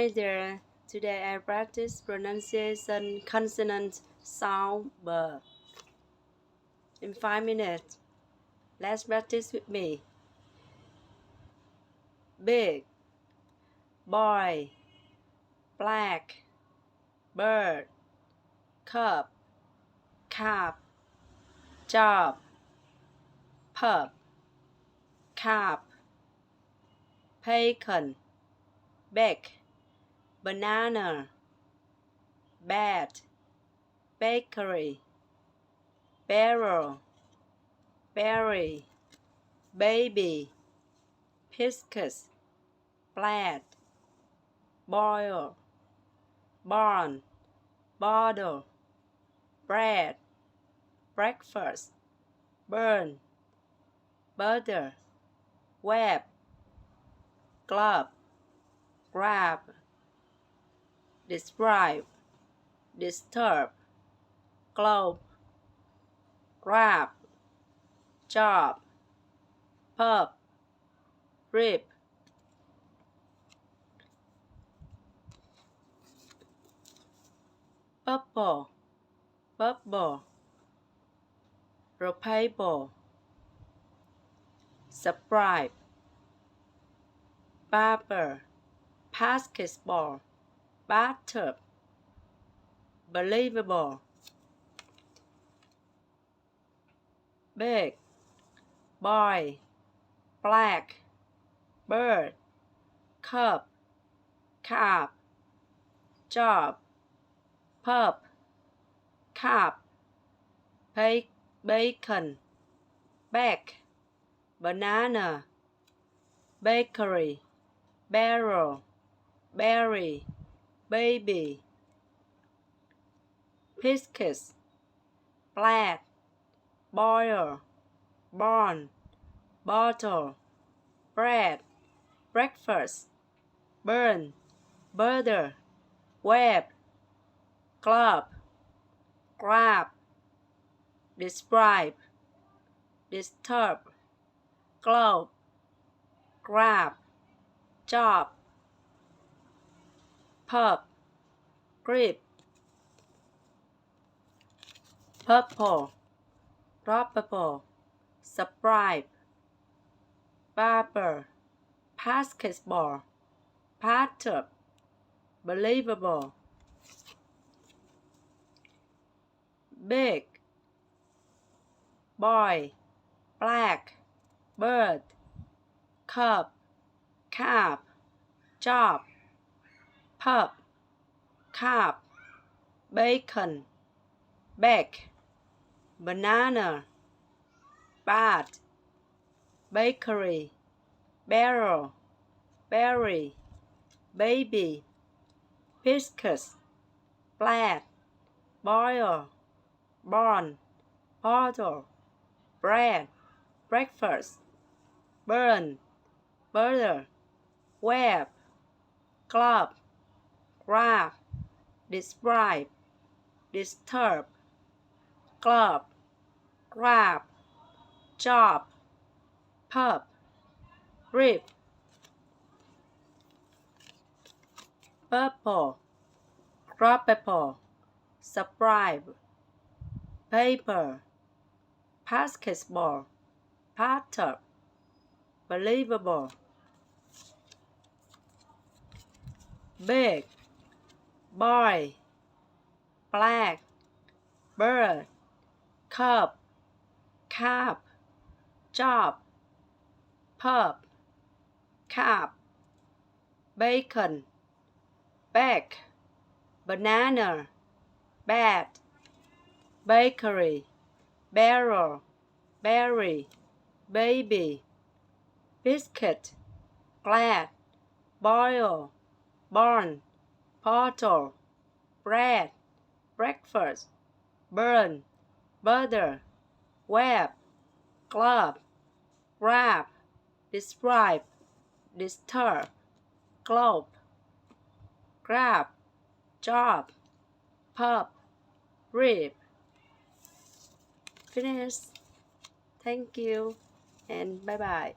Hi there. Today I practice pronunciation consonant sound b. In 5 minutes. Let's practice with me. Big, boy, black, bird, cup, cap, job, pub, cap, bacon, bake, banana, bat, bakery, barrel, berry, baby, piscus, blad, boil, barn, bottle, bread, breakfast, burn, butter, web, glove, grab, describe, disturb, globe, grab, job, pub, rib, bubble, bubble, ropeable, subscribe, barber, basketball, bathtub, believable, big, boy, black, bird, cup, cap, job, pub, cap, bacon, bake, banana, bakery, barrel, berry, baby, piscus, blad, boil, barn, bottle, bread, breakfast, burn, butter, web, glove, grab, describe, disturb, globe, grab, job, pub, grip, purple, droppable, subscribe, barber, basketball, bathtub, believable, big, boy, black, bird, cup, cap, job, pub, cap, bacon, bake, banana, bat, bakery, barrel, berry, baby, piscus, blad, boil, barn, bottle, bread, breakfast, burn, butter, web, glove, grab, describe, disturb, glove, grab, job, pub, rib, purple, droppable, subscribe, paper, basketball, bathtub, believable, big, boy, black, bird, cup, cap, job, pub, cap, bacon, bake, banana, bat, bakery, barrel, berry, baby, biscuit, glad, boil, barn, bottle, bread, breakfast, burn, butter, web, glove, grab, describe, disturb, globe, grab, job, pub, rib. Finish. Thank you and bye bye.